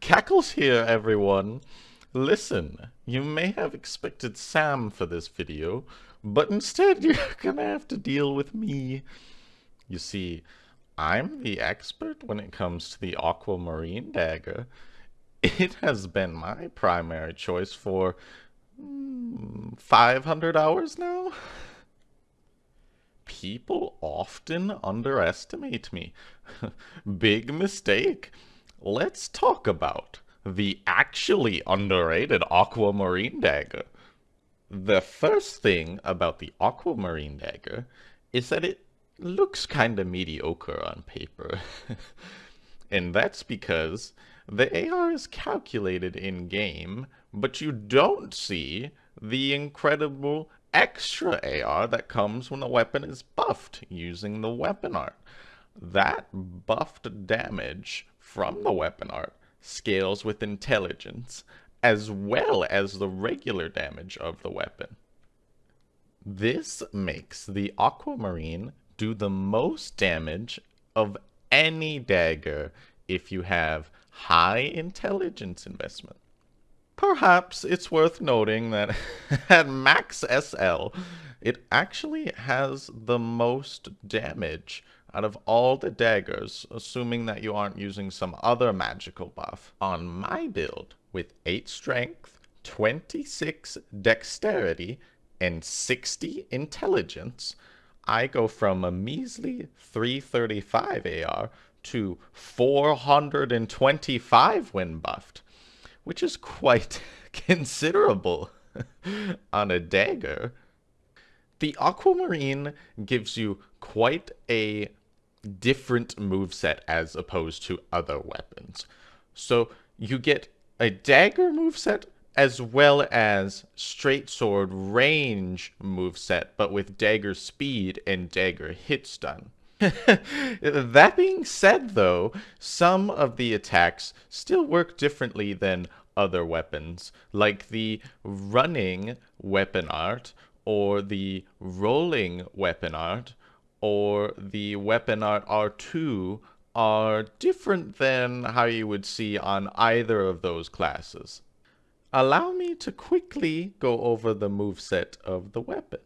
Cackles here, everyone. Listen, you may have expected Sam for this video, but instead you're gonna have to deal with me. You see, I'm the expert when it comes to the Aquamarine Dagger. It has been my primary choice for 500 hours now. People often underestimate me. Big mistake. Let's talk about the actually underrated Aquamarine Dagger. The first thing about the Aquamarine Dagger is that it looks kinda mediocre on paper. And that's because the AR is calculated in-game, but you don't see the incredible extra AR that comes when a weapon is buffed using the weapon art. That buffed damage from the weapon art scales with intelligence, as well as the regular damage of the weapon. This makes the Aquamarine do the most damage of any dagger if you have high intelligence investment. Perhaps it's worth noting that at max SL, it actually has the most damage out of all the daggers, assuming that you aren't using some other magical buff. On my build, with 8 strength, 26 dexterity, and 60 intelligence, I go from a measly 335 AR to 425 when buffed, which is quite considerable on a dagger. The Aquamarine gives you quite a different moveset as opposed to other weapons. So you get a dagger moveset as well as straight sword range moveset, but with dagger speed and dagger hit stun. That being said, though, some of the attacks still work differently than other weapons, like the running weapon art, or the rolling weapon art, or the weapon art R2 are different than how you would see on either of those classes. Allow me to quickly go over the moveset of the weapon.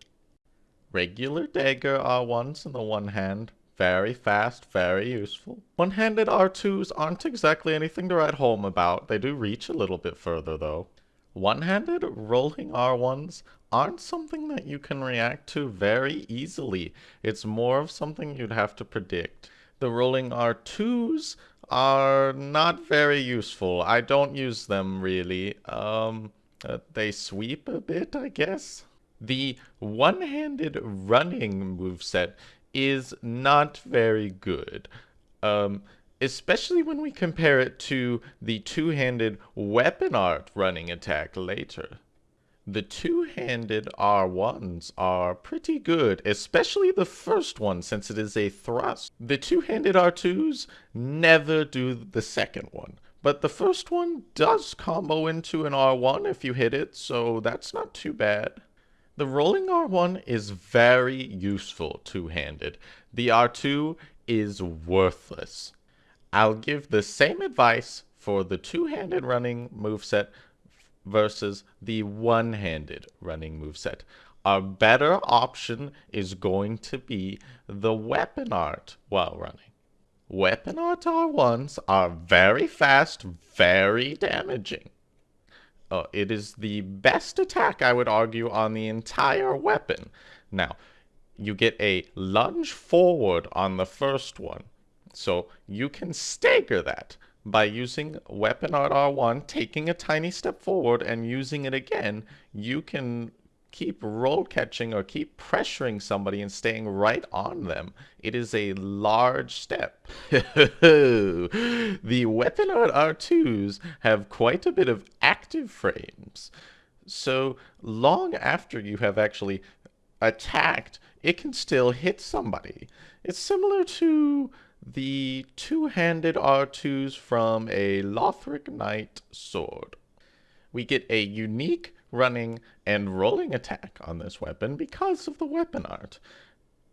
Regular dagger R1s in the one hand, very fast, very useful. One-handed R2s aren't exactly anything to write home about. They do reach a little bit further, though. One-handed rolling R1s aren't something that you can react to very easily. It's more of something you'd have to predict. The rolling R2s are not very useful. I don't use them really. They sweep a bit, I guess. The one-handed running moveset is not very good, especially when we compare it to the two-handed weapon art running attack later. The two-handed R1s are pretty good, especially the first one since it is a thrust. The two-handed R2s never do the second one, but the first one does combo into an R1 if you hit it, so that's not too bad. The rolling R1 is very useful two-handed. The R2 is worthless. I'll give the same advice for the two-handed running moveset versus the one-handed running moveset. Our better option is going to be the weapon art while running. Weapon art R1s are very fast, very damaging. It is the best attack, I would argue, on the entire weapon. Now, you get a lunge forward on the first one, so you can stagger that by using weapon art R1, taking a tiny step forward and using it again. You can keep roll catching or keep pressuring somebody and staying right on them. It is a large step. The weapon art R2s have quite a bit of active frames. So long after you have actually attacked, it can still hit somebody. It's similar to the two-handed R2s from a Lothric Knight sword. We get a unique running and rolling attack on this weapon because of the weapon art.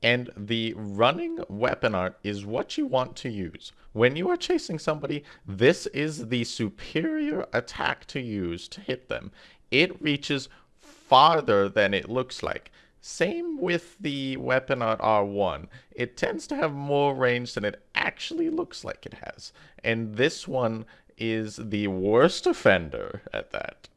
And the running weapon art is what you want to use. When you are chasing somebody, this is the superior attack to use to hit them. It reaches farther than it looks like. Same with the weapon art R1. It tends to have more range than it actually looks like it has. And this one is the worst offender at that.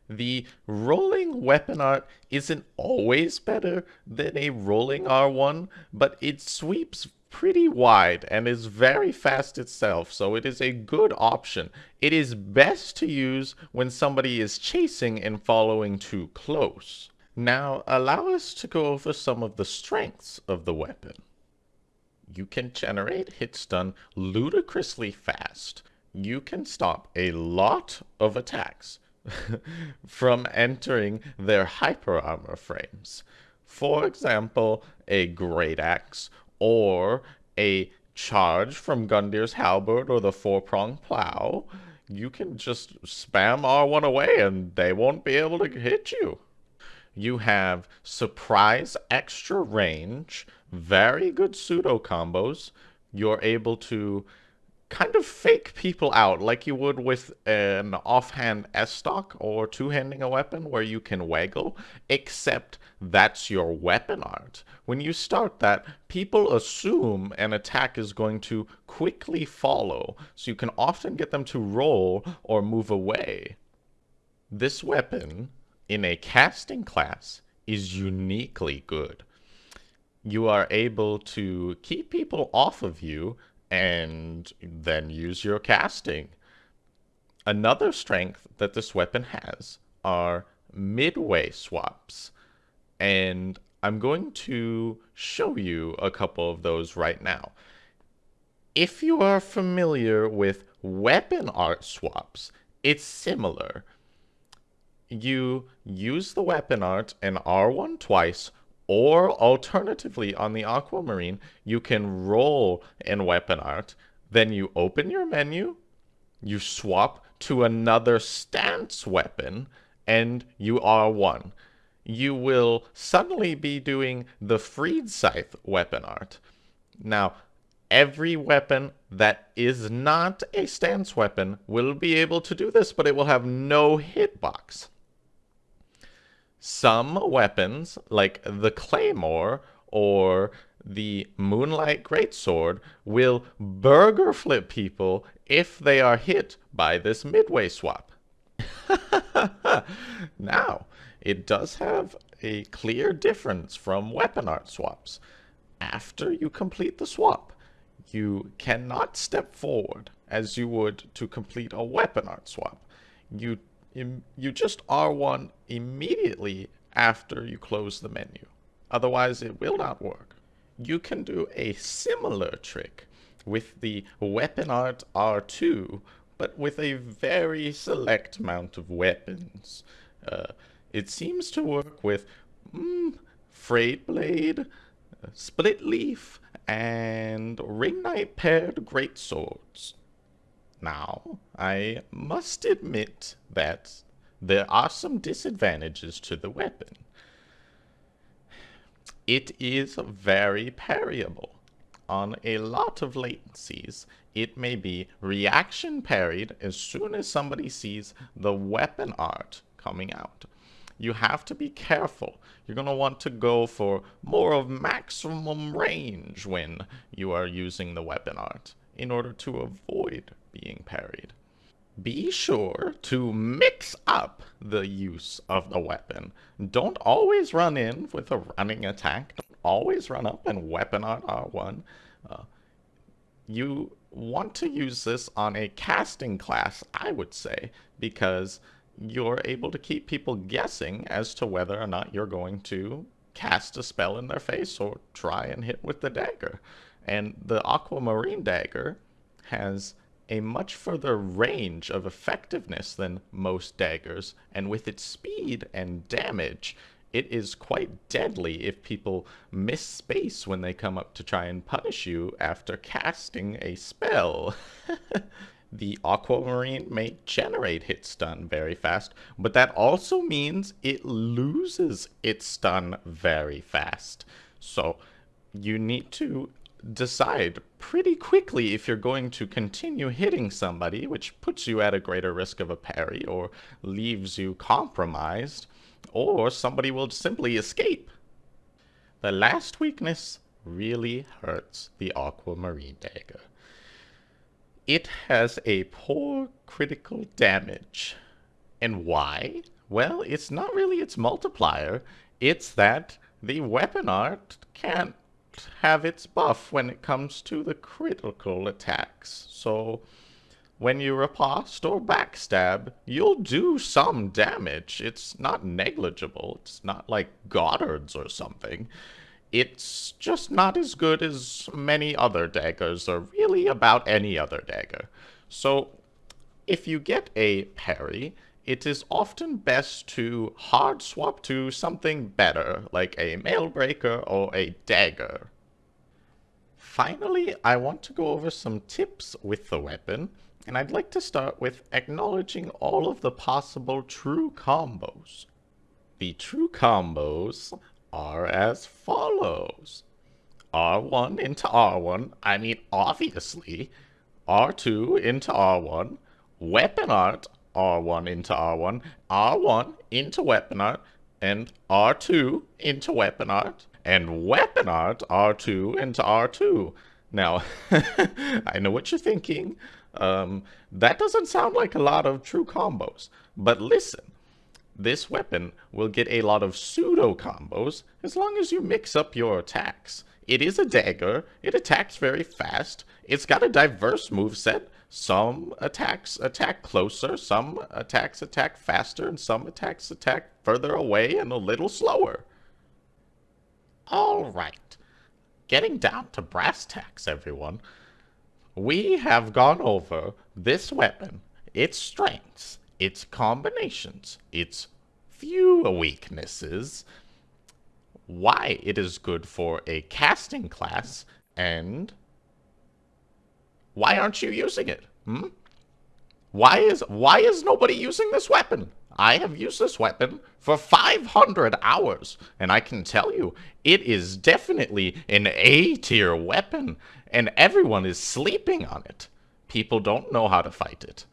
The rolling weapon art isn't always better than a rolling R1, but it sweeps pretty wide and is very fast itself, so it is a good option. It is best to use when somebody is chasing and following too close. Now, allow us to go over some of the strengths of the weapon. You can generate hit stun ludicrously fast. You can stop a lot of attacks from entering their hyper armor frames. For example, a great axe or a charge from Gundir's halberd or the four-pronged plow. You can just spam R1 away and they won't be able to hit you. You have surprise extra range, very good pseudo combos. You're able to kind of fake people out like you would with an offhand S-stock or two-handing a weapon where you can waggle, except that's your weapon art. When you start that, people assume an attack is going to quickly follow, so you can often get them to roll or move away. This weapon, in a casting class, is uniquely good. You are able to keep people off of you and then use your casting. Another strength that this weapon has are midway swaps, and I'm going to show you a couple of those right now. If you are familiar with weapon art swaps, it's similar. You use the weapon art in R1 twice, or alternatively, on the Aquamarine, you can roll in weapon art, then you open your menu, you swap to another stance weapon, and you R1. You will suddenly be doing the freed Scythe weapon art. Now, every weapon that is not a stance weapon will be able to do this, but it will have no hitbox. Some weapons, like the Claymore or the Moonlight Greatsword, will burger flip people if they are hit by this midway swap. Now, it does have a clear difference from weapon art swaps. After you complete the swap, you cannot step forward as you would to complete a weapon art swap. You just R1 immediately after you close the menu. Otherwise, it will not work. You can do a similar trick with the weapon art R2, but with a very select amount of weapons. It seems to work with Frayed Blade, Split Leaf, and Ring Knight paired greatswords. Now, I must admit that there are some disadvantages to the weapon. It is very parryable. On a lot of latencies, it may be reaction parried as soon as somebody sees the weapon art coming out. You have to be careful. You're going to want to go for more of maximum range when you are using the weapon art in order to avoid being parried. Be sure to mix up the use of the weapon. Don't always run in with a running attack. Don't always run up and weapon art R1. You want to use this on a casting class, I would say, because you're able to keep people guessing as to whether or not you're going to cast a spell in their face or try and hit with the dagger. And the Aquamarine Dagger has a much further range of effectiveness than most daggers, and with its speed and damage, it is quite deadly if people miss space when they come up to try and punish you after casting a spell. The Aquamarine may generate hit stun very fast, but that also means it loses its stun very fast. So you need to decide pretty quickly if you're going to continue hitting somebody, which puts you at a greater risk of a parry or leaves you compromised, or somebody will simply escape. The last weakness really hurts the Aquamarine Dagger. It has a poor critical damage. And why? Well, it's not really its multiplier. It's that the weapon art can't have its buff when it comes to the critical attacks. So when you riposte or backstab, you'll do some damage. It's not negligible. It's not like Goddard's or something. It's just not as good as many other daggers, or really about any other dagger. So, if you get a parry, it is often best to hard swap to something better, like a Mailbreaker or a dagger. Finally, I want to go over some tips with the weapon, and I'd like to start with acknowledging all of the possible true combos. The true combos are as follows. R1 into R1, I mean obviously, R2 into R1, weapon art R1 into R1, R1 into weapon art, and R2 into weapon art, and weapon art R2 into R2. Now, I know what you're thinking. That doesn't sound like a lot of true combos, but listen. This weapon will get a lot of pseudo combos as long as you mix up your attacks. It is a dagger, it attacks very fast, it's got a diverse moveset. Some attacks attack closer, some attacks attack faster, and some attacks attack further away and a little slower. Alright, getting down to brass tacks, everyone. We have gone over this weapon, its strengths, its combinations, its few weaknesses, why it is good for a casting class, and why aren't you using it? Why is nobody using this weapon? I have used this weapon for 500 hours, and I can tell you, it is definitely an A-tier weapon, and everyone is sleeping on it. People don't know how to fight it.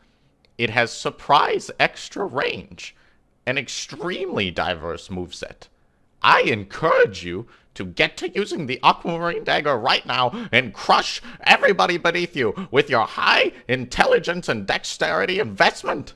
It has surprise extra range, an extremely diverse moveset. I encourage you to get to using the Aquamarine Dagger right now and crush everybody beneath you with your high intelligence and dexterity investment.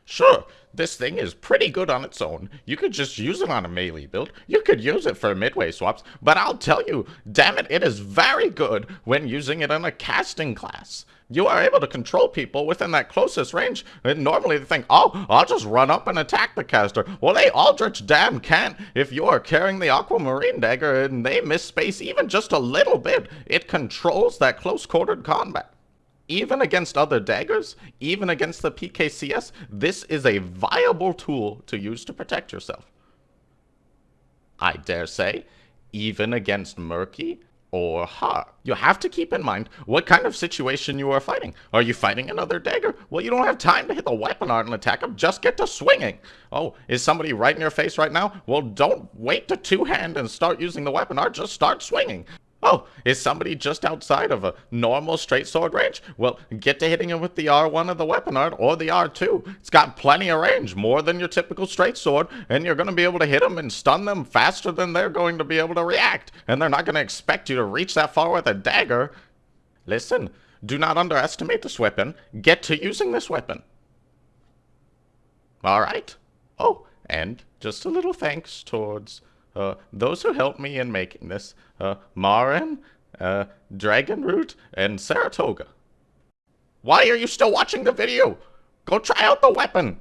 Sure, this thing is pretty good on its own. You could just use it on a melee build. You could use it for midway swaps, but I'll tell you, damn it, it is very good when using it in a casting class. You are able to control people within that closest range, and normally they think, oh, I'll just run up and attack the caster. Well, they aldrich damn can't if you are carrying the Aquamarine Dagger and they miss space even just a little bit. It controls that close-quartered combat. Even against other daggers, even against the PKCS, this is a viable tool to use to protect yourself. I dare say, even against Murky or Heart. You have to keep in mind what kind of situation you are fighting. Are you fighting another dagger? Well, you don't have time to hit the weapon art and attack him. Just get to swinging. Oh, is somebody right in your face right now? Well, don't wait to two-hand and start using the weapon art. Just start swinging. Oh, is somebody just outside of a normal straight sword range? Well, get to hitting him with the R1 of the weapon art or the R2. It's got plenty of range, more than your typical straight sword, and you're going to be able to hit them and stun them faster than they're going to be able to react. And they're not going to expect you to reach that far with a dagger. Listen, do not underestimate this weapon. Get to using this weapon. Alright. Oh, and just a little thanks towards those who helped me in making this, Marin, Dragonroot, and Saratoga. Why are you still watching the video? Go try out the weapon!